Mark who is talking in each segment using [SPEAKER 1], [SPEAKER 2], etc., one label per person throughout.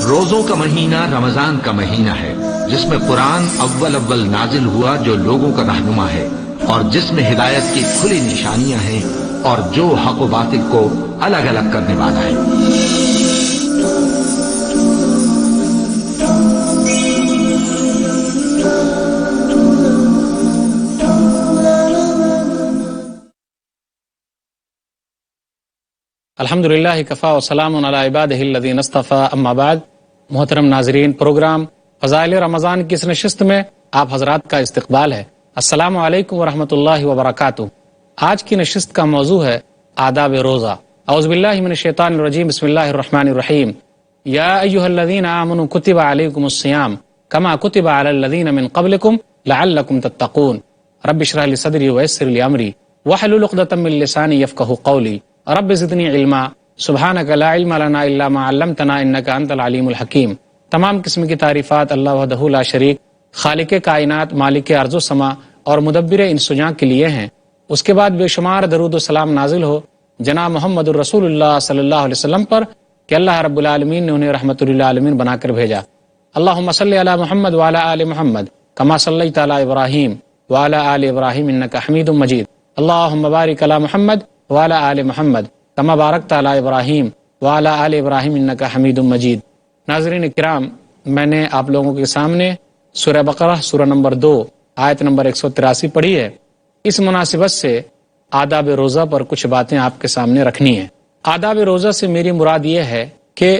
[SPEAKER 1] روزوں کا مہینہ رمضان کا مہینہ ہے، جس میں قرآن اول نازل ہوا، جو لوگوں کا رہنما ہے اور جس میں ہدایت کی کھلی نشانیاں ہیں اور جو حق و باطل کو الگ الگ کرنے والا ہے۔
[SPEAKER 2] الحمدللہ کفا وسلام علی عبادہ الذین اصطفیٰ، اما بعد۔ محترم ناظرین، پروگرام فضائل رمضان کی اس نشست میں آپ حضرات کا استقبال ہے۔ السلام علیکم ورحمۃ اللہ وبرکاتہ۔ آج کی نشست کا موضوع ہے آداب روزہ۔ اعوذ باللہ من الشیطان الرجیم، بسم اللہ الرحمن الرحیم۔ یا ایھا الذین آمنوا کتب علیکم الصیام کما کتب علی الذین من قبلکم لعلکم تتقون۔ رب اشرح لی صدری ویسر لی امری واحلل عقدۃ من لسانی یفقہوا قولی۔ رب زدنی علما سبحانک لا علم لنا الا ما علمتنا انک انت العلیم الحکیم۔ تمام قسم کی تعریفات اللہ وحدہ لا شریک، خالق کائنات، مالک ارض و سما اور مدبر انس و جاں کے لیے ہیں۔ اس کے بعد بے شمار درود و سلام نازل ہو جناب محمد الرسول اللہ صلی اللہ علیہ وسلم پر کہ اللہ رب العالمین نے انہیں رحمت للعالمین بنا کر بھیجا۔ اللہم صلی علی محمد وعلی آل محمد کما صلیت علی ابراہیم وعلی آل ابراہیم انک حمید مجید۔ اللہم بارک علی محمد وعلی آل محمد کما بارکت علی ابراہیم وعلی آل ابراہیم انک حمید مجید۔ ناظرین کرام، میں نے آپ لوگوں کے سامنے سورہ بقرہ سورہ نمبر 2 آیت نمبر 183 پڑھی ہے۔ اس مناسبت سے آداب روزہ پر کچھ باتیں آپ کے سامنے رکھنی ہیں۔ آداب روزہ سے میری مراد یہ ہے کہ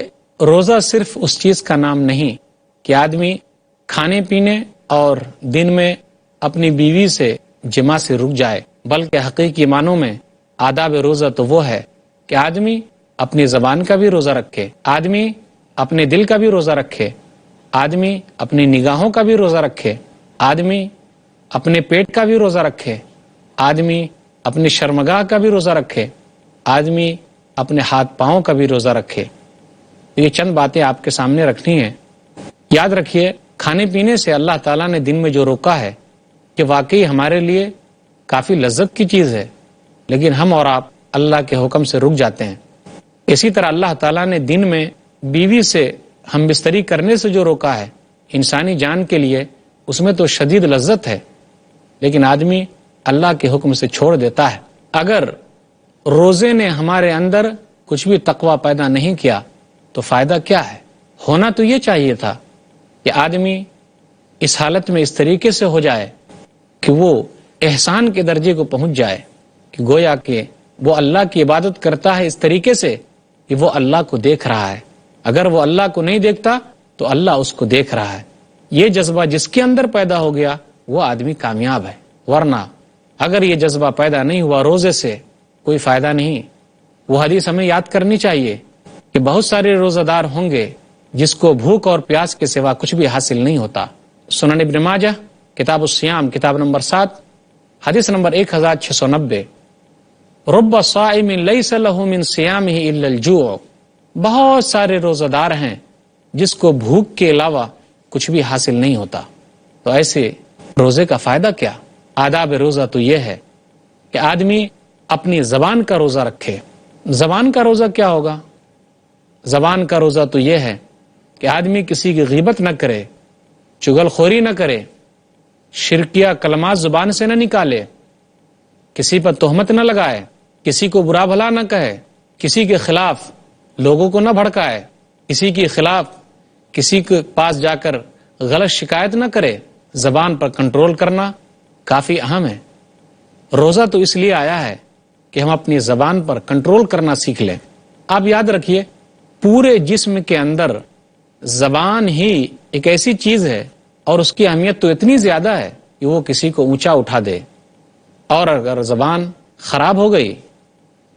[SPEAKER 2] روزہ صرف اس چیز کا نام نہیں کہ آدمی کھانے پینے اور دن میں اپنی بیوی سے جماع سے رک جائے، بلکہ حقیقی معنوں میں آداب روزہ تو وہ ہے کہ آدمی اپنی زبان کا بھی روزہ رکھے، آدمی اپنے دل کا بھی روزہ رکھے، آدمی اپنی نگاہوں کا بھی روزہ رکھے، آدمی اپنے پیٹ کا بھی روزہ رکھے، آدمی اپنی شرمگاہ کا بھی روزہ رکھے، آدمی اپنے ہاتھ پاؤں کا بھی روزہ رکھے۔ یہ چند باتیں آپ کے سامنے رکھنی ہیں۔ یاد رکھیے، کھانے پینے سے اللہ تعالیٰ نے دن میں جو روکا ہے کہ واقعی ہمارے لیے کافی لذت کی چیز ہے، لیکن ہم اور آپ اللہ کے حکم سے رک جاتے ہیں۔ اسی طرح اللہ تعالیٰ نے دن میں بیوی سے ہم بستری کرنے سے جو روکا ہے، انسانی جان کے لیے اس میں تو شدید لذت ہے، لیکن آدمی اللہ کے حکم سے چھوڑ دیتا ہے۔ اگر روزے نے ہمارے اندر کچھ بھی تقوی پیدا نہیں کیا تو فائدہ کیا ہے؟ ہونا تو یہ چاہیے تھا کہ آدمی اس حالت میں اس طریقے سے ہو جائے کہ وہ احسان کے درجے کو پہنچ جائے کہ گویا کہ وہ اللہ کی عبادت کرتا ہے اس طریقے سے کہ وہ اللہ کو دیکھ رہا ہے۔ اگر وہ اللہ کو نہیں دیکھتا تو اللہ اس کو دیکھ رہا ہے۔ یہ جذبہ جس کے اندر پیدا ہو گیا وہ آدمی کامیاب ہے، ورنہ اگر یہ جذبہ پیدا نہیں ہوا روزے سے کوئی فائدہ نہیں۔ وہ حدیث ہمیں یاد کرنی چاہیے کہ بہت سارے روزہ دار ہوں گے جس کو بھوک اور پیاس کے سوا کچھ بھی حاصل نہیں ہوتا۔ سنن ابن ماجہ کتاب الصیام کتاب نمبر 7 حدیث نمبر 1690، رب صائم لیس لہ من صیامہ الا الجوع۔ بہت سارے روزہ دار ہیں جس کو بھوک کے علاوہ کچھ بھی حاصل نہیں ہوتا، تو ایسے روزے کا فائدہ کیا؟ آداب روزہ تو یہ ہے کہ آدمی اپنی زبان کا روزہ رکھے۔ زبان کا روزہ کیا ہوگا؟ زبان کا روزہ تو یہ ہے کہ آدمی کسی کی غیبت نہ کرے، چغل خوری نہ کرے، شرکیہ کلمات زبان سے نہ نکالے، کسی پر تہمت نہ لگائے، کسی کو برا بھلا نہ کہے، کسی کے خلاف لوگوں کو نہ بھڑکائے، کسی کے خلاف کسی کے پاس جا کر غلط شکایت نہ کرے۔ زبان پر کنٹرول کرنا کافی اہم ہے۔ روزہ تو اس لیے آیا ہے کہ ہم اپنی زبان پر کنٹرول کرنا سیکھ لیں۔ آپ یاد رکھیے، پورے جسم کے اندر زبان ہی ایک ایسی چیز ہے اور اس کی اہمیت تو اتنی زیادہ ہے کہ وہ کسی کو اونچا اٹھا دے، اور اگر زبان خراب ہو گئی،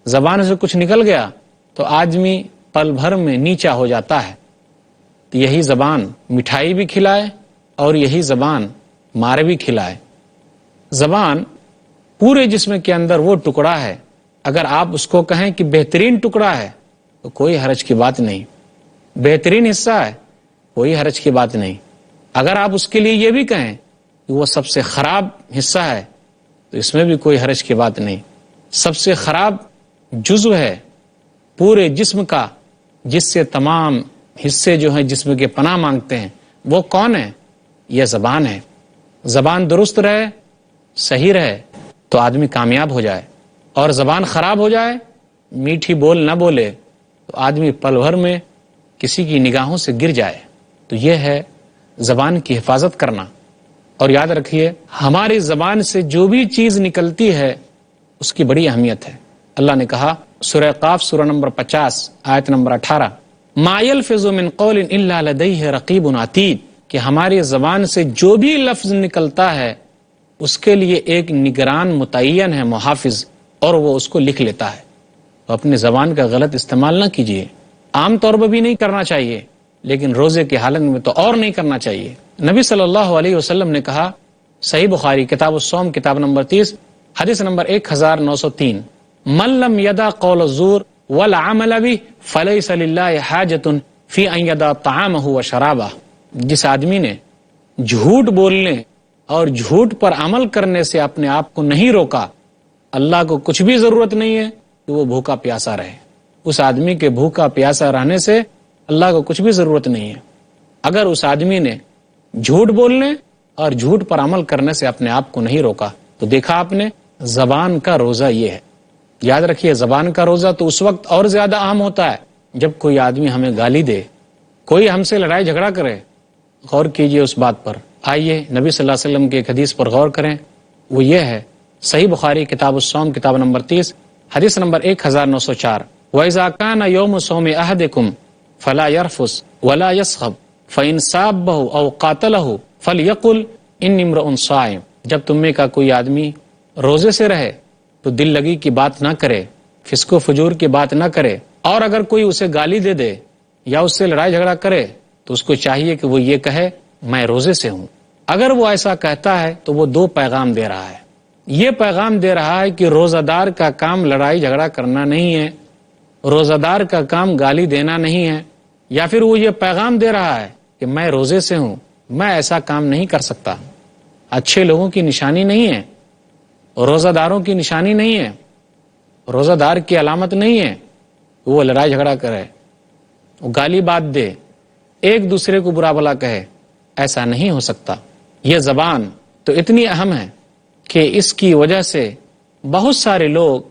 [SPEAKER 2] زبان سے کچھ نکل گیا تو آدمی پل بھر میں نیچا ہو جاتا ہے۔ یہی زبان مٹھائی بھی کھلائے اور یہی زبان مار بھی کھلائے۔ زبان پورے جسم کے اندر وہ ٹکڑا ہے، اگر آپ اس کو کہیں کہ بہترین ٹکڑا ہے تو کوئی حرج کی بات نہیں، بہترین حصہ ہے کوئی حرج کی بات نہیں۔ اگر آپ اس کے لیے یہ بھی کہیں کہ وہ سب سے خراب حصہ ہے تو اس میں بھی کوئی حرج کی بات نہیں۔ سب سے خراب جزو ہے پورے جسم کا، جس سے تمام حصے جو ہیں جسم کے پناہ مانگتے ہیں، وہ کون ہے؟ یہ زبان ہے۔ زبان درست رہے، صحیح رہے تو آدمی کامیاب ہو جائے، اور زبان خراب ہو جائے، میٹھی بول نہ بولے تو آدمی پل بھر میں کسی کی نگاہوں سے گر جائے۔ تو یہ ہے زبان کی حفاظت کرنا۔ اور یاد رکھیے، ہماری زبان سے جو بھی چیز نکلتی ہے اس کی بڑی اہمیت ہے۔ اللہ نے کہا سورہ قاف سورہ نمبر 50 آیت نمبر 18، ما یلفظ من قول الا لدیہ رقیب عتید، کہ ہماری زبان سے جو بھی لفظ نکلتا ہے اس کے لیے ایک نگران متعین ہے، محافظ، اور وہ اس کو لکھ لیتا ہے۔ تو اپنی زبان کا غلط استعمال نہ کیجیے، عام طور پر بھی نہیں کرنا چاہیے، لیکن روزے کی حالت میں تو اور نہیں کرنا چاہیے۔ نبی صلی اللہ علیہ وسلم نے کہا، صحیح بخاری کتاب الصوم کتاب نمبر 30 حدیث نمبر 1903، من لم یدع قول الزور والعمل به فلیس للہ حاجۃ فی ان یدع طعامہ وشرابہ، جس آدمی نے جھوٹ بولنے اور جھوٹ پر عمل کرنے سے اپنے آپ کو نہیں روکا، اللہ کو کچھ بھی ضرورت نہیں ہے کہ وہ بھوکا پیاسا رہے۔ اس آدمی کے بھوکا پیاسا رہنے سے اللہ کو کچھ بھی ضرورت نہیں ہے۔ اگر اس آدمی نے جھوٹ بولنے اور جھوٹ پر عمل کرنے سے اپنے آپ کو نہیں روکا، تو دیکھا آپ نے، زبان کا روزہ یہ ہے۔ یاد رکھیے، زبان کا روزہ تو اس وقت اور زیادہ عام ہوتا ہے جب کوئی آدمی ہمیں گالی دے، کوئی ہم سے لڑائی جھگڑا کرے۔ غور کیجئے اس بات پر۔ آئیے نبی صلی اللہ علیہ وسلم کے ایک حدیث پر غور کریں، وہ یہ ہے، صحیح بخاری کتاب الصوم کتاب نمبر 30 حدیث نمبر 1904، وَإِذَا كَانَ يَوْمُ صَوْمِ أَحَدِكُمْ فَلَا يَرْفُثْ وَلَا يَصْخَبْ فَإِنْ سَابَّهُ أَوْ قَاتَلَهُ فَلْيَقُلْ إِنِّي امْرُؤٌ صَائِمٌ، جب تم میں کا کوئی آدمی روزے سے رہے تو دل لگی کی بات نہ کرے، فسق و فجور کی بات نہ کرے، اور اگر کوئی اسے گالی دے دے یا اس سے لڑائی جھگڑا کرے تو اس کو چاہیے کہ وہ یہ کہے میں روزے سے ہوں۔ اگر وہ ایسا کہتا ہے تو وہ دو پیغام دے رہا ہے۔ یہ پیغام دے رہا ہے کہ روزہ دار کا کام لڑائی جھگڑا کرنا نہیں ہے، روزہ دار کا کام گالی دینا نہیں ہے، یا پھر وہ یہ پیغام دے رہا ہے کہ میں روزے سے ہوں، میں ایسا کام نہیں کر سکتا۔ اچھے لوگوں کی نشانی نہیں ہے، روزہ داروں کی نشانی نہیں ہے، روزہ دار کی علامت نہیں ہے وہ لڑائی جھگڑا کرے، وہ گالی بات دے، ایک دوسرے کو برا بھلا کہے۔ ایسا نہیں ہو سکتا۔ یہ زبان تو اتنی اہم ہے کہ اس کی وجہ سے بہت سارے لوگ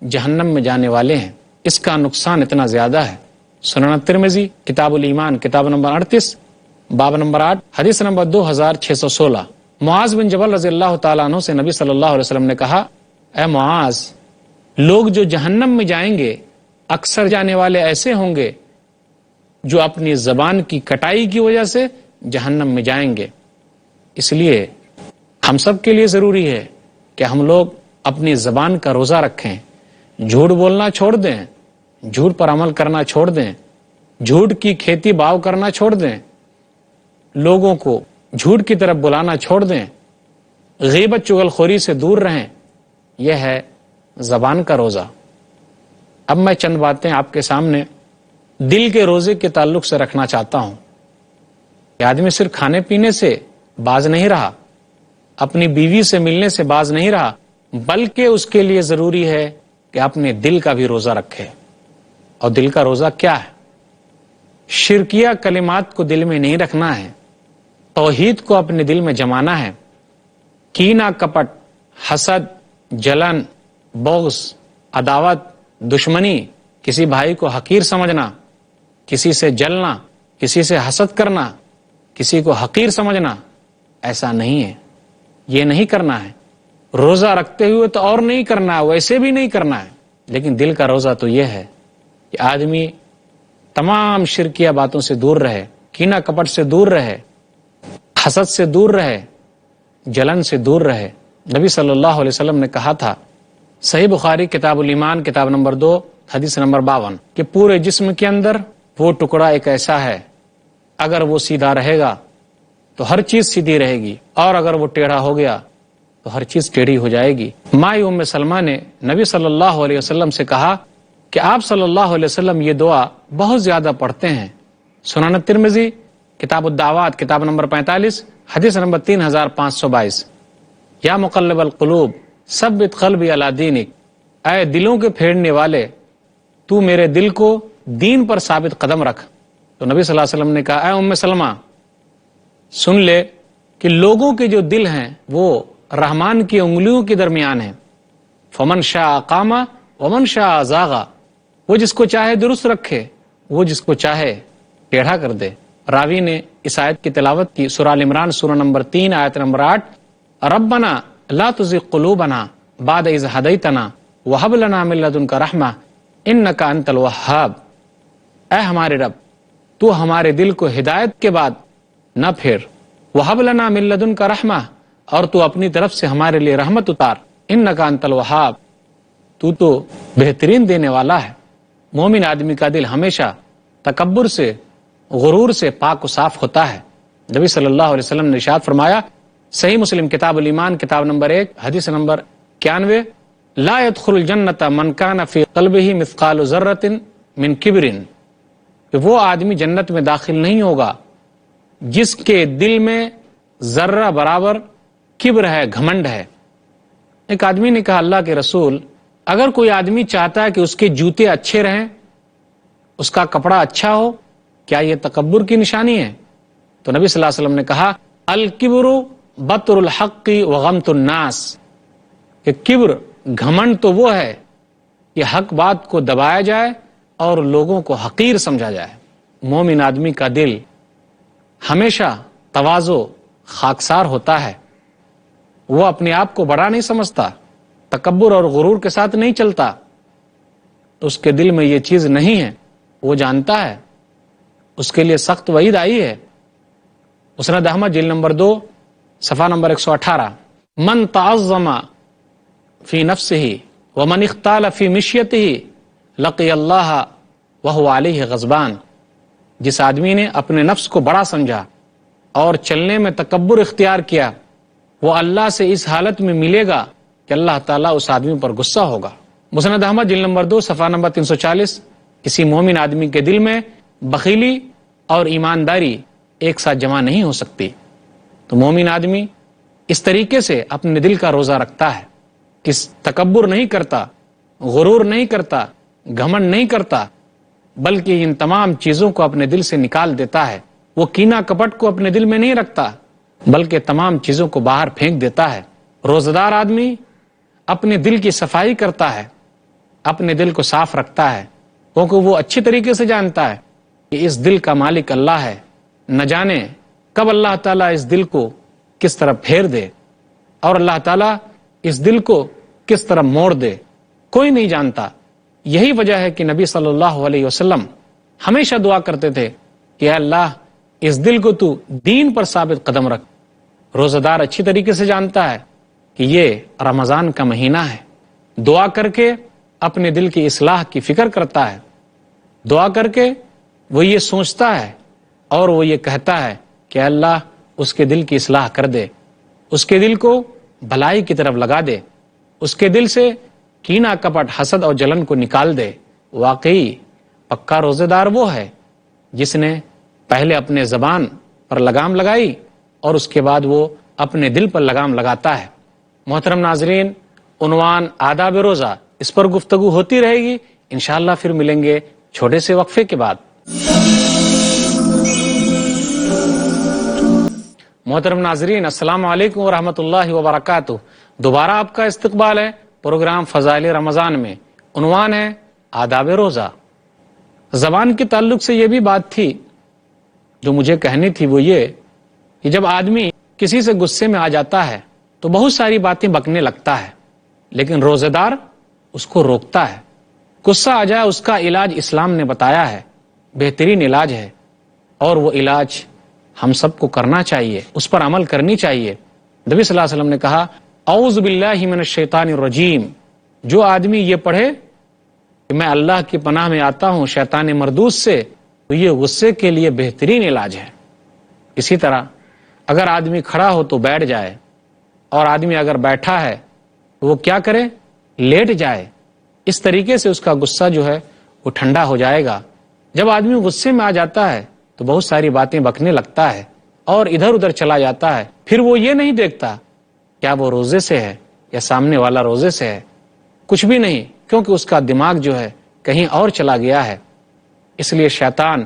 [SPEAKER 2] جہنم میں جانے والے ہیں، اس کا نقصان اتنا زیادہ ہے۔ سنن ترمذی کتاب الایمان کتاب نمبر 38 باب نمبر 8 حدیث نمبر 2616، معاذ بن جبل رضی اللہ تعالیٰ عنہ سے نبی صلی اللہ علیہ وسلم نے کہا، اے معاذ، لوگ جو جہنم میں جائیں گے اکثر جانے والے ایسے ہوں گے جو اپنی زبان کی کٹائی کی وجہ سے جہنم میں جائیں گے۔ اس لیے ہم سب کے لیے ضروری ہے کہ ہم لوگ اپنی زبان کا روزہ رکھیں، جھوٹ بولنا چھوڑ دیں، جھوٹ پر عمل کرنا چھوڑ دیں، جھوٹ کی کھیتی باؤ کرنا چھوڑ دیں، لوگوں کو جھوٹ کی طرف بلانا چھوڑ دیں، غیبت چغلخوری سے دور رہیں۔ یہ ہے زبان کا روزہ۔ اب میں چند باتیں آپ کے سامنے دل کے روزے کے تعلق سے رکھنا چاہتا ہوں کہ آدمی صرف کھانے پینے سے باز نہیں رہا، اپنی بیوی سے ملنے سے باز نہیں رہا، بلکہ اس کے لیے ضروری ہے کہ اپنے دل کا بھی روزہ رکھے۔ اور دل کا روزہ کیا ہے؟ شرکیہ کلمات کو دل میں نہیں رکھنا ہے، توحید کو اپنے دل میں جمانا ہے۔ کینہ، کپٹ، حسد، جلن، بغض، عداوت، دشمنی، کسی بھائی کو حقیر سمجھنا، کسی سے جلنا، کسی سے حسد کرنا، کسی کو حقیر سمجھنا، ایسا نہیں ہے، یہ نہیں کرنا ہے۔ روزہ رکھتے ہوئے تو اور نہیں کرنا ہے، ویسے بھی نہیں کرنا ہے، لیکن دل کا روزہ تو یہ ہے کہ آدمی تمام شرکیہ باتوں سے دور رہے، کینہ کپٹ سے دور رہے، حسد سے دور رہے، جلن سے دور رہے۔ نبی صلی اللہ علیہ وسلم نے کہا تھا، صحیح بخاری کتاب الایمان کتاب نمبر 2 حدیث نمبر 52، کہ پورے جسم کے اندر وہ ٹکڑا ایک ایسا ہے، اگر وہ سیدھا رہے گا تو ہر چیز سیدھی رہے گی، اور اگر وہ ٹیڑھا ہو گیا تو ہر چیز ٹیڑھی ہو جائے گی۔ مائی ام سلمہ نے نبی صلی اللہ علیہ وسلم سے کہا کہ آپ صلی اللہ علیہ وسلم یہ دعا بہت زیادہ پڑھتے ہیں۔ سنن ترمذی کتاب الدعوات کتاب نمبر 45 حدیث نمبر 3522، یا مقلب القلوب ثبت قلبی علی دینک، اے دلوں کے پھیرنے والے، تو میرے دل کو دین پر ثابت قدم رکھ۔ تو نبی صلی اللہ علیہ وسلم نے کہا اے ام سلمہ سن لے کہ لوگوں کے جو دل ہیں وہ رحمان کی انگلیوں کے درمیان ہیں، فمن شاء قام ومن شاء زاغ، وہ جس کو چاہے درست رکھے، وہ جس کو چاہے ٹیڑھا کر دے۔ راوی نے اس آیت کی تلاوت کی، سورہ ال عمران سورہ نمبر 3 آیت نمبر 8، ربنا لا تزغ قلوبنا بعد اذ ہدیتنا وہب لنا من لدنک رحمہ انک انت الوہاب، اے ہمارے رب تو ہمارے دل کو ہدایت کے بعد نہ پھیر، وہب لنا من لدنک رحمہ، اور تو اپنی طرف سے ہمارے لیے رحمت اتار، انک انت الوہاب، تو بہترین دینے والا ہے۔ مومن آدمی کا دل ہمیشہ تکبر سے، غرور سے پاک و صاف ہوتا ہے۔ نبی صلی اللہ علیہ وسلم نے ارشاد فرمایا، صحیح مسلم کتاب الایمان کتاب نمبر 1 حدیث نمبر 91، لا يدخل الجنت من کان فی قلبہ مثقال ذرۃ من کبر، کہ وہ آدمی جنت میں داخل نہیں ہوگا جس کے دل میں ذرہ برابر کبر ہے، گھمنڈ ہے۔ ایک آدمی نے کہا اللہ کے رسول، اگر کوئی آدمی چاہتا ہے کہ اس کے جوتے اچھے رہیں، اس کا کپڑا اچھا ہو، کیا یہ تکبر کی نشانی ہے؟ تو نبی صلی اللہ علیہ وسلم نے کہا الکبر بطر الحق وغمط الناس، کہ کبر، گھمنڈ تو وہ ہے کہ حق بات کو دبایا جائے اور لوگوں کو حقیر سمجھا جائے۔ مومن آدمی کا دل ہمیشہ تواضع، خاکسار ہوتا ہے، وہ اپنے آپ کو بڑا نہیں سمجھتا، تکبر اور غرور کے ساتھ نہیں چلتا، اس کے دل میں یہ چیز نہیں ہے، وہ جانتا ہے اس کے لیے سخت وعید آئی ہے۔ مسند احمد جلد نمبر 2 صفحہ نمبر 118، من تعظم فی نفسہ ومن اختال فی مشیتہ لقی اللہ وہو علیہ غضبان، جس آدمی نے اپنے نفس کو بڑا سمجھا اور چلنے میں تکبر اختیار کیا، وہ اللہ سے اس حالت میں ملے گا کہ اللہ تعالیٰ اس آدمی پر غصہ ہوگا۔ مسند احمد جلد نمبر 2 صفحہ نمبر 340، کسی مومن آدمی کے دل میں بخیلی اور ایمانداری ایک ساتھ جمع نہیں ہو سکتی۔ تو مومن آدمی اس طریقے سے اپنے دل کا روزہ رکھتا ہے کہ تکبر نہیں کرتا، غرور نہیں کرتا، گھمنڈ نہیں کرتا، بلکہ ان تمام چیزوں کو اپنے دل سے نکال دیتا ہے۔ وہ کینہ کپٹ کو اپنے دل میں نہیں رکھتا، بلکہ تمام چیزوں کو باہر پھینک دیتا ہے۔ روزہ دار آدمی اپنے دل کی صفائی کرتا ہے، اپنے دل کو صاف رکھتا ہے، کیونکہ وہ اچھی طریقے سے جانتا ہے کہ اس دل کا مالک اللہ ہے، نہ جانے کب اللہ تعالیٰ اس دل کو کس طرح پھیر دے اور اللہ تعالیٰ اس دل کو کس طرح موڑ دے، کوئی نہیں جانتا۔ یہی وجہ ہے کہ نبی صلی اللہ علیہ وسلم ہمیشہ دعا کرتے تھے کہ اے اللہ اس دل کو تو دین پر ثابت قدم رکھ۔ روزہ دار اچھی طریقے سے جانتا ہے کہ یہ رمضان کا مہینہ ہے، دعا کر کے اپنے دل کی اصلاح کی فکر کرتا ہے، دعا کر کے وہ یہ سوچتا ہے اور وہ یہ کہتا ہے کہ اللہ اس کے دل کی اصلاح کر دے، اس کے دل کو بھلائی کی طرف لگا دے، اس کے دل سے کینہ کپٹ، حسد اور جلن کو نکال دے۔ واقعی پکا روزے دار وہ ہے جس نے پہلے اپنے زبان پر لگام لگائی اور اس کے بعد وہ اپنے دل پر لگام لگاتا ہے۔ محترم ناظرین، عنوان آداب روزہ، اس پر گفتگو ہوتی رہے گی، انشاءاللہ پھر ملیں گے چھوٹے سے وقفے کے بعد۔ محترم ناظرین، السلام علیکم ورحمۃ اللہ وبرکاتہ۔ دوبارہ آپ کا استقبال ہے پروگرام فضائل رمضان میں۔ عنوان ہے آداب روزہ۔ زبان کے تعلق سے یہ بھی بات تھی جو مجھے کہنی تھی، وہ یہ کہ جب آدمی کسی سے غصے میں آ جاتا ہے تو بہت ساری باتیں بکنے لگتا ہے، لیکن روزہ دار اس کو روکتا ہے۔ غصہ آ جائے، اس کا علاج اسلام نے بتایا ہے، بہترین علاج ہے، اور وہ علاج ہم سب کو کرنا چاہیے، اس پر عمل کرنی چاہیے۔ نبی صلی اللہ علیہ وسلم نے کہا اعوذ باللہ من الشیطان الرجیم، جو آدمی یہ پڑھے کہ میں اللہ کی پناہ میں آتا ہوں شیطان مردود سے، تو یہ غصے کے لیے بہترین علاج ہے۔ اسی طرح اگر آدمی کھڑا ہو تو بیٹھ جائے، اور آدمی اگر بیٹھا ہے تو وہ کیا کرے؟ لیٹ جائے۔ اس طریقے سے اس کا غصہ جو ہے وہ ٹھنڈا ہو جائے گا۔ جب آدمی غصے میں آ جاتا ہے تو بہت ساری باتیں بکنے لگتا ہے اور ادھر ادھر چلا جاتا ہے، پھر وہ یہ نہیں دیکھتا کیا وہ روزے سے ہے یا سامنے والا روزے سے ہے، کچھ بھی نہیں، کیونکہ اس کا دماغ جو ہے کہیں اور چلا گیا ہے۔ اس لیے شیطان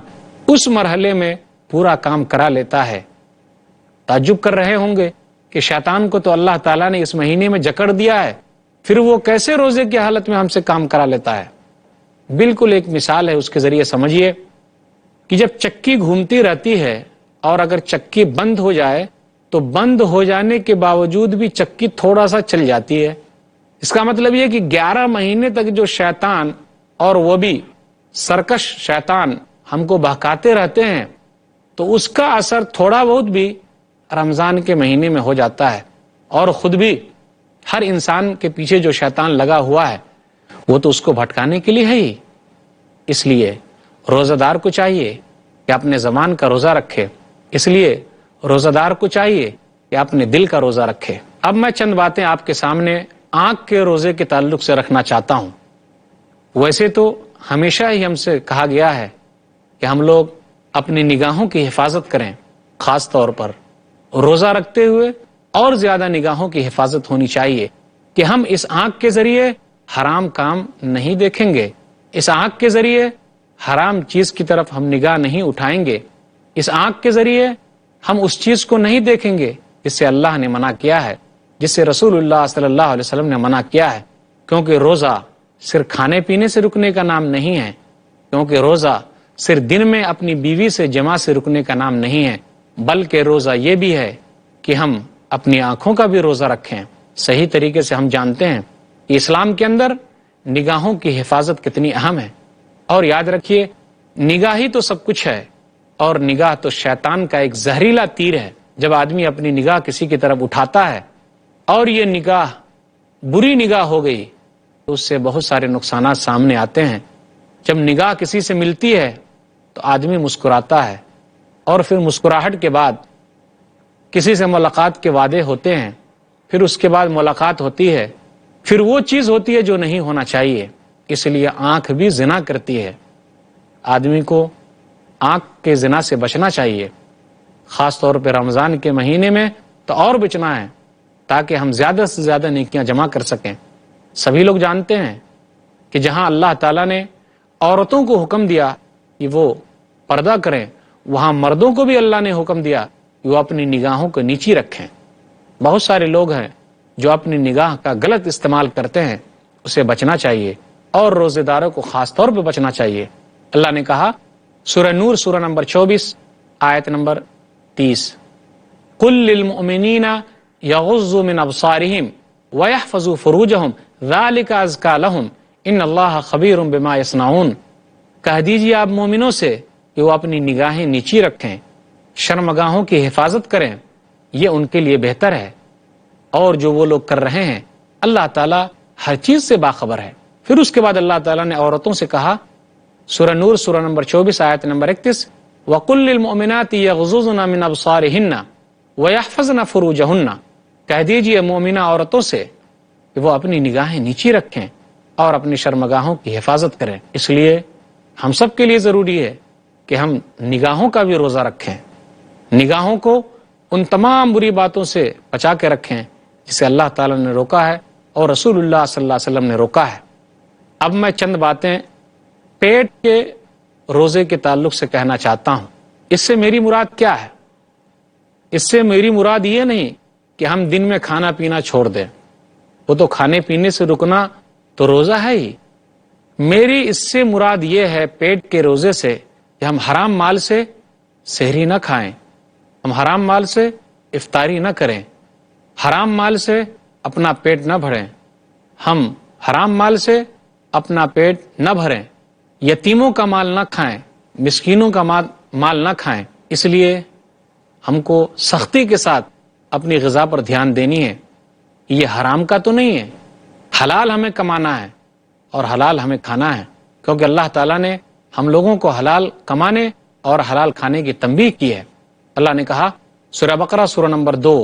[SPEAKER 2] اس مرحلے میں پورا کام کرا لیتا ہے۔ تعجب کر رہے ہوں گے کہ شیطان کو تو اللہ تعالیٰ نے اس مہینے میں جکڑ دیا ہے، پھر وہ کیسے روزے کی حالت میں ہم سے کام کرا لیتا ہے؟ بالکل ایک مثال ہے، اس کے ذریعے سمجھیے کہ جب چکی گھومتی رہتی ہے اور اگر چکی بند ہو جائے تو بند ہو جانے کے باوجود بھی چکی تھوڑا سا چل جاتی ہے۔ اس کا مطلب یہ کہ 11 مہینے تک جو شیطان، اور وہ بھی سرکش شیطان، ہم کو بہکاتے رہتے ہیں، تو اس کا اثر تھوڑا بہت بھی رمضان کے مہینے میں ہو جاتا ہے۔ اور خود بھی ہر انسان کے پیچھے جو شیطان لگا ہوا ہے وہ تو اس کو بھٹکانے کے لیے ہے ہی۔ اس لیے روزہ دار کو چاہیے کہ اپنے زبان کا روزہ رکھے، اس لیے روزہ دار کو چاہیے کہ اپنے دل کا روزہ رکھے۔ اب میں چند باتیں آپ کے سامنے آنکھ کے روزے کے تعلق سے رکھنا چاہتا ہوں۔ ویسے تو ہمیشہ ہی ہم سے کہا گیا ہے کہ ہم لوگ اپنی نگاہوں کی حفاظت کریں، خاص طور پر روزہ رکھتے ہوئے اور زیادہ نگاہوں کی حفاظت ہونی چاہیے کہ ہم اس آنکھ کے ذریعے حرام کام نہیں دیکھیں گے، اس آنکھ کے ذریعے حرام چیز کی طرف ہم نگاہ نہیں اٹھائیں گے، اس آنکھ کے ذریعے ہم اس چیز کو نہیں دیکھیں گے جس سے اللہ نے منع کیا ہے، جس سے رسول اللہ صلی اللہ علیہ وسلم نے منع کیا ہے۔ کیونکہ روزہ صرف کھانے پینے سے رکنے کا نام نہیں ہے، کیونکہ روزہ صرف دن میں اپنی بیوی سے جماع سے رکنے کا نام نہیں ہے، بلکہ روزہ یہ بھی ہے کہ ہم اپنی آنکھوں کا بھی روزہ رکھیں۔ صحیح طریقے سے ہم جانتے ہیں کہ اسلام کے اندر نگاہوں کی حفاظت کتنی اہم ہے۔ اور یاد رکھیے، نگاہ ہی تو سب کچھ ہے، اور نگاہ تو شیطان کا ایک زہریلا تیر ہے۔ جب آدمی اپنی نگاہ کسی کی طرف اٹھاتا ہے اور یہ نگاہ بری نگاہ ہو گئی تو اس سے بہت سارے نقصانات سامنے آتے ہیں۔ جب نگاہ کسی سے ملتی ہے تو آدمی مسکراتا ہے، اور پھر مسکراہٹ کے بعد کسی سے ملاقات کے وعدے ہوتے ہیں، پھر اس کے بعد ملاقات ہوتی ہے، پھر وہ چیز ہوتی ہے جو نہیں ہونا چاہیے۔ اس لیے آنکھ بھی زنا کرتی ہے۔ آدمی کو آنکھ کے زنا سے بچنا چاہیے، خاص طور پہ رمضان کے مہینے میں تو اور بچنا ہے، تاکہ ہم زیادہ سے زیادہ نیکیاں جمع کر سکیں۔ سبھی لوگ جانتے ہیں کہ جہاں اللہ تعالیٰ نے عورتوں کو حکم دیا کہ وہ پردہ کریں، وہاں مردوں کو بھی اللہ نے حکم دیا کہ وہ اپنی نگاہوں کو نیچی رکھیں۔ بہت سارے لوگ ہیں جو اپنی نگاہ کا غلط استعمال کرتے ہیں، اسے بچنا چاہیے، اور روزے داروں کو خاص طور پہ بچنا چاہیے۔ اللہ نے کہا سورہ نور سورہ نمبر 24 آیت نمبر 30، قل للمؤمنین یغضوا من ابصارہم ویحفظوا فروجہم ذالک ازکیٰ لہم ان اللہ خبیر بما یصنعون۔ کہہ دیجیے آپ مومنوں سے کہ وہ اپنی نگاہیں نیچی رکھیں، شرمگاہوں کی حفاظت کریں، یہ ان کے لیے بہتر ہے، اور جو وہ لوگ کر رہے ہیں اللہ تعالیٰ ہر چیز سے باخبر ہے۔ پھر اس کے بعد اللہ تعالیٰ نے عورتوں سے کہا سورہ نور سورہ نمبر 24 آیت نمبر 31، وَقُلْ لِلْمُؤْمِنَاتِ يَغْضُضْنَ مِنْ أَبْصَارِهِنَّ وَيَحْفَظْنَ فُرُوجَهُنَّ۔ کہہ دیجیے مومنہ عورتوں سے کہ وہ اپنی نگاہیں نیچی رکھیں اور اپنی شرمگاہوں کی حفاظت کریں۔ اس لیے ہم سب کے لیے ضروری ہے کہ ہم نگاہوں کا بھی روزہ رکھیں، نگاہوں کو ان تمام بری باتوں سے بچا کے رکھیں جسے اللہ تعالیٰ نے روکا ہے اور رسول اللہ صلی اللہ علیہ وسلم نے روکا ہے۔ اب میں چند باتیں پیٹ کے روزے کے تعلق سے کہنا چاہتا ہوں۔ اس سے میری مراد کیا ہے؟ اس سے میری مراد یہ نہیں کہ ہم دن میں کھانا پینا چھوڑ دیں، وہ تو کھانے پینے سے رکنا تو روزہ ہے ہی۔ میری اس سے مراد یہ ہے پیٹ کے روزے سے کہ ہم حرام مال سے سحری نہ کھائیں، ہم حرام مال سے افطاری نہ کریں، حرام مال سے اپنا پیٹ نہ بھریں، ہم حرام مال سے اپنا پیٹ نہ بھریں، یتیموں کا مال نہ کھائیں، مسکینوں کا مال نہ کھائیں۔ اس لیے ہم کو سختی کے ساتھ اپنی غذا پر دھیان دینی ہے۔ یہ حرام کا تو نہیں ہے، حلال ہمیں کمانا ہے اور حلال ہمیں کھانا ہے، کیونکہ اللہ تعالیٰ نے ہم لوگوں کو حلال کمانے اور حلال کھانے کی تنبیہ کی ہے۔ اللہ نے کہا سورہ بقرہ سورہ نمبر 2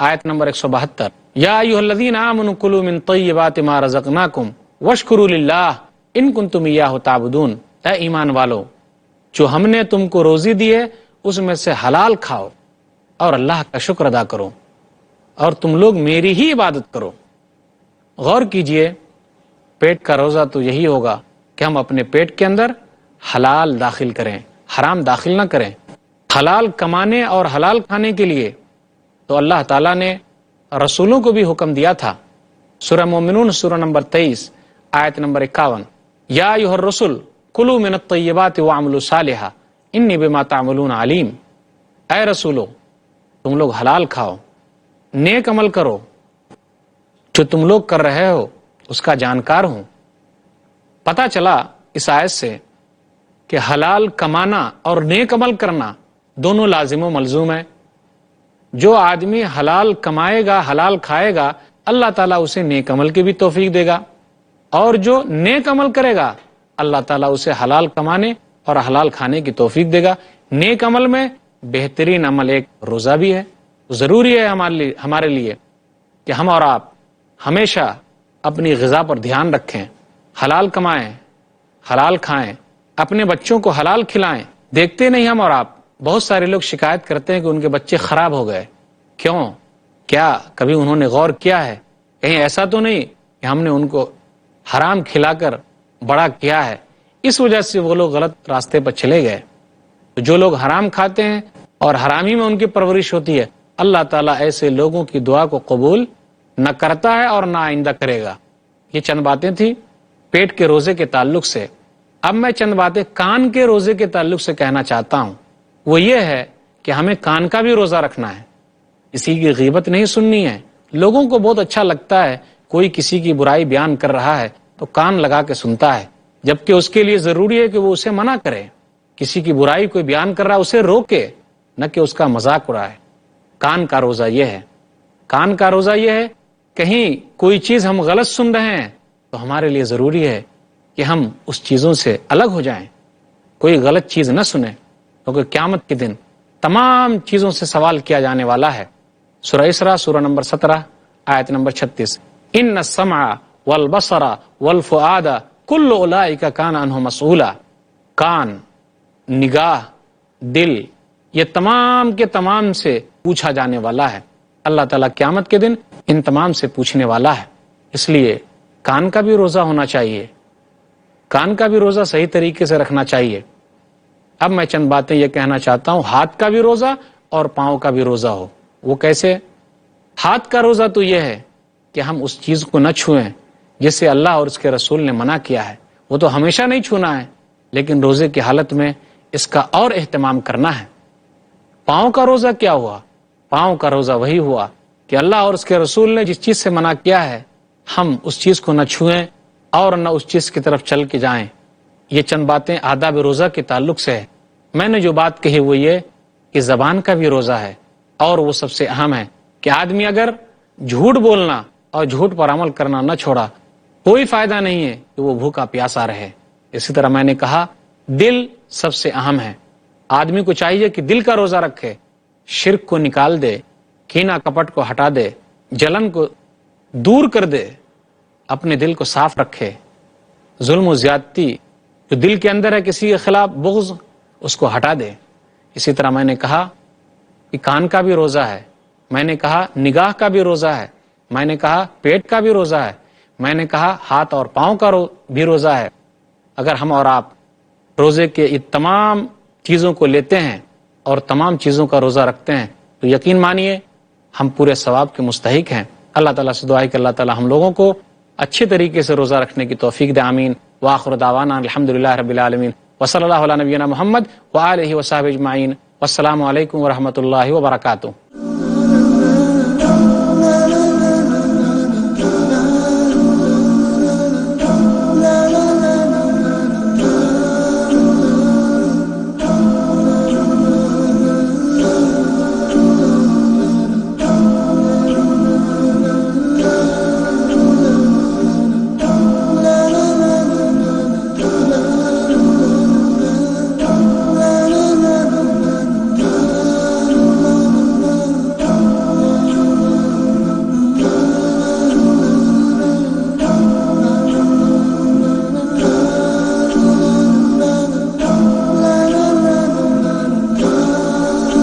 [SPEAKER 2] آیت نمبر 172، یا ایھا الذین آمنوا کلوا من طیبات ما رزقناکم واشکروا للہ ان کنتم ایاہ تعبدون۔ اے ایمان والو، جو ہم نے تم کو روزی دی ہے اس میں سے حلال کھاؤ اور اللہ کا شکر ادا کرو، اور تم لوگ میری ہی عبادت کرو۔ غور کیجئے، پیٹ کا روزہ تو یہی ہوگا کہ ہم اپنے پیٹ کے اندر حلال داخل کریں، حرام داخل نہ کریں. حلال کمانے اور حلال کھانے کے لیے تو اللہ تعالیٰ نے رسولوں کو بھی حکم دیا تھا. سورہ مومنون سورہ نمبر 23 آیت نمبر 51، یا ایھا الرسل کلوا من الطیبات واعملوا صالحا انی بما تعملون علیم. اے رسولو، تم لوگ حلال کھاؤ، نیک عمل کرو، جو تم لوگ کر رہے ہو اس کا جانکار ہوں. پتہ چلا اس آیت سے کہ حلال کمانا اور نیک عمل کرنا دونوں لازم و ملزوم ہے. جو آدمی حلال کمائے گا، حلال کھائے گا، اللہ تعالیٰ اسے نیک عمل کی بھی توفیق دے گا، اور جو نیک عمل کرے گا اللہ تعالیٰ اسے حلال کمانے اور حلال کھانے کی توفیق دے گا. نیک عمل میں بہترین عمل ایک روزہ بھی ہے. ضروری ہے ہمارے لیے کہ ہم اور آپ ہمیشہ اپنی غذا پر دھیان رکھیں، حلال کمائیں، حلال کھائیں، اپنے بچوں کو حلال کھلائیں. دیکھتے نہیں ہم اور آپ بہت سارے لوگ شکایت کرتے ہیں کہ ان کے بچے خراب ہو گئے. کیوں؟ کیا کبھی انہوں نے غور کیا ہے؟ کہیں ایسا تو نہیں کہ ہم نے ان کو حرام کھلا کر بڑا کیا ہے، اس وجہ سے وہ لوگ غلط راستے پر چلے گئے. تو جو لوگ حرام کھاتے ہیں اور حرامی میں ان کی پرورش ہوتی ہے، اللہ تعالیٰ ایسے لوگوں کی دعا کو قبول نہ کرتا ہے اور نہ آئندہ کرے گا. یہ چند باتیں تھیں پیٹ کے روزے کے تعلق سے. اب میں چند باتیں کان کے روزے کے تعلق سے کہنا چاہتا ہوں. وہ یہ ہے کہ ہمیں کان کا بھی روزہ رکھنا ہے. کسی کی غیبت نہیں سننی ہے. لوگوں کو بہت اچھا لگتا ہے کوئی کسی کی برائی بیان کر رہا ہے تو کان لگا کے سنتا ہے، جبکہ اس کے لیے ضروری ہے کہ وہ اسے منع کرے. کسی کی برائی کوئی بیان کر رہا ہے اسے روکے، نہ کہ اس کا مذاق اڑائے. کان کا روزہ یہ ہے. کان کا روزہ یہ ہے کہیں کوئی چیز ہم غلط سن رہے ہیں تو ہمارے لیے ضروری ہے کہ ہم اس چیزوں سے الگ ہو جائیں، کوئی غلط چیز نہ سنیں، کیونکہ قیامت کے دن تمام چیزوں سے سوال کیا جانے والا ہے. سورہ اسراء سورہ نمبر 17 آیت نمبر 36، ان السمع والبصر والفؤاد کل اولئک کان عنہ مسئولا. کان، نگاہ، دل، یہ تمام کے تمام سے پوچھا جانے والا ہے. اللہ تعالیٰ قیامت کے دن ان تمام سے پوچھنے والا ہے. اس لیے کان کا بھی روزہ ہونا چاہیے، کان کا بھی روزہ صحیح طریقے سے رکھنا چاہیے. اب میں چند باتیں یہ کہنا چاہتا ہوں. ہاتھ کا بھی روزہ اور پاؤں کا بھی روزہ ہو. وہ کیسے؟ ہاتھ کا روزہ تو یہ ہے کہ ہم اس چیز کو نہ چھوئیں جسے اللہ اور اس کے رسول نے منع کیا ہے. وہ تو ہمیشہ نہیں چھونا ہے، لیکن روزے کی حالت میں اس کا اور اہتمام کرنا ہے. پاؤں کا روزہ کیا ہوا؟ پاؤں کا روزہ وہی ہوا کہ اللہ اور اس کے رسول نے جس چیز سے منع کیا ہے ہم اس چیز کو نہ چھوئیں اور نہ اس چیز کی طرف چل کے جائیں. یہ چند باتیں آداب روزہ کے تعلق سے ہے. میں نے جو بات کہی وہ یہ کہ زبان کا بھی روزہ ہے، اور وہ سب سے اہم ہے کہ آدمی اگر جھوٹ بولنا اور جھوٹ پر عمل کرنا نہ چھوڑا کوئی فائدہ نہیں ہے کہ وہ بھوکا پیاسا رہے. اسی طرح میں نے کہا دل سب سے اہم ہے. آدمی کو چاہیے کہ دل کا روزہ رکھے، شرک کو نکال دے، کینہ کپٹ کو ہٹا دے، جلن کو دور کر دے، اپنے دل کو صاف رکھے. ظلم و زیادتی جو دل کے اندر ہے، کسی کے خلاف بغض، اس کو ہٹا دے. اسی طرح میں نے کہا کہ کان کا بھی روزہ ہے، میں نے کہا نگاہ کا بھی روزہ ہے، میں نے کہا پیٹ کا بھی روزہ ہے، میں نے کہا ہاتھ اور پاؤں کا بھی روزہ ہے. اگر ہم اور آپ روزے کے یہ تمام چیزوں کو لیتے ہیں اور تمام چیزوں کا روزہ رکھتے ہیں تو یقین مانیے ہم پورے ثواب کے مستحق ہیں. اللہ تعالیٰ سے دعا ہے کہ اللہ تعالیٰ ہم لوگوں کو اچھے طریقے سے روزہ رکھنے کی توفیق دے. آمین. وآخر دعوانا الحمدللہ رب العالمین وصلی اللہ علی نبینا محمد وآلہ وصحبہ اجمعین. والسلام علیکم ورحمۃ اللہ وبرکاتہ.